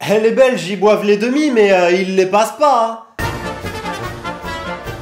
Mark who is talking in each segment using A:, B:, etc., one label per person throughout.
A: Eh, les Belges, ils boivent les demi, mais ils les passent pas, hein.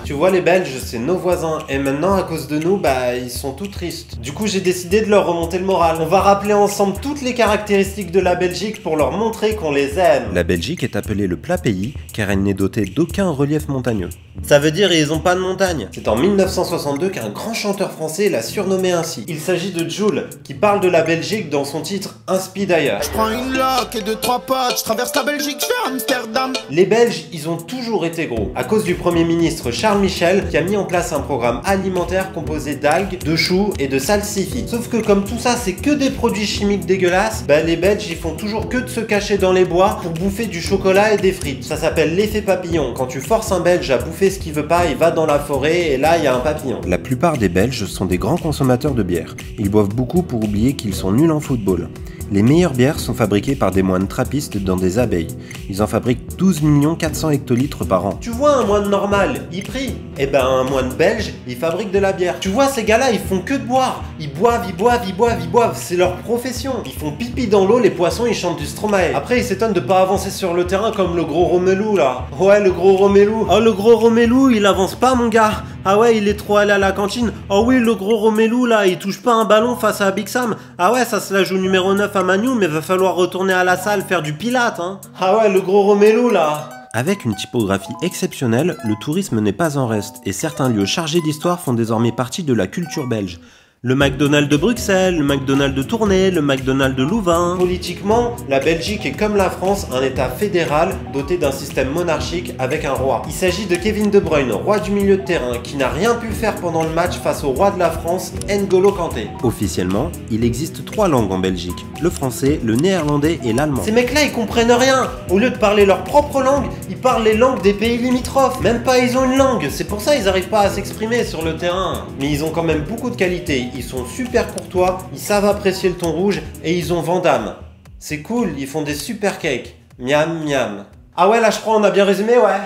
A: Tu vois, les Belges, c'est nos voisins, et maintenant, à cause de nous, bah, ils sont tout tristes. Du coup, j'ai décidé de leur remonter le moral. On va rappeler ensemble toutes les caractéristiques de la Belgique pour leur montrer qu'on les aime.
B: La Belgique est appelée le plat pays, car elle n'est dotée d'aucun relief montagneux.
A: Ça veut dire ils ont pas de montagne. C'est en 1962 qu'un grand chanteur français l'a surnommé ainsi. Il s'agit de Jul, qui parle de la Belgique dans son titre Inspi d'ailleurs.
C: Je prends une loque et 2-3 potes, je traverse la Belgique, je fais Amsterdam.
A: Les Belges, ils ont toujours été gros, à cause du Premier ministre Charles Michel, qui a mis en place un programme alimentaire composé d'algues, de choux et de salsifis. Sauf que comme tout ça, c'est que des produits chimiques dégueulasses, bah les Belges, ils font toujours que de se cacher dans les bois pour bouffer du chocolat et des frites. Ça s'appelle l'effet papillon. Quand tu forces un Belge à bouffer ce qu'il veut pas, il va dans la forêt et là, il y a un papillon.
B: La plupart des Belges sont des grands consommateurs de bière. Ils boivent beaucoup pour oublier qu'ils sont nuls en football. Les meilleures bières sont fabriquées par des moines trappistes dans des abbayes. Ils en fabriquent 12 400 hectolitres par an.
A: Tu vois un moine normal, il prie. Eh ben un moine belge, il fabrique de la bière. Tu vois ces gars-là, ils font que de boire. Ils boivent, ils boivent, ils boivent, ils boivent. C'est leur profession. Ils font pipi dans l'eau, les poissons, ils chantent du Stromae. Après, ils s'étonnent de pas avancer sur le terrain comme le gros Romelu là. Ouais, le gros Romelu. Oh, le gros Romelu, il avance pas mon gars. Ah ouais, il est trop allé à la cantine. Oh oui, le gros Romelu là, il touche pas un ballon face à Big Sam. Ah ouais, ça se la joue numéro 9 à Manu, mais va falloir retourner à la salle faire du pilate, hein. Ah ouais, le gros Romelu là.
B: Avec une typographie exceptionnelle, le tourisme n'est pas en reste et certains lieux chargés d'histoire font désormais partie de la culture belge. Le McDonald's de Bruxelles, le McDonald's de Tournai, le McDonald's de Louvain.
A: Politiquement, la Belgique est comme la France, un état fédéral doté d'un système monarchique avec un roi. Il s'agit de Kevin De Bruyne, roi du milieu de terrain, qui n'a rien pu faire pendant le match face au roi de la France, N'Golo Kanté.
B: Officiellement, il existe 3 langues en Belgique, le français, le néerlandais et l'allemand.
A: Ces mecs-là, ils comprennent rien. Au lieu de parler leur propre langue, ils parlent les langues des pays limitrophes. Même pas ils ont une langue, c'est pour ça ils arrivent pas à s'exprimer sur le terrain. Mais ils ont quand même beaucoup de qualités. Ils sont super courtois, ils savent apprécier le thon rouge et ils ont Vandame. C'est cool, ils font des super cakes. Miam miam. Ah ouais, là je crois on a bien résumé, ouais.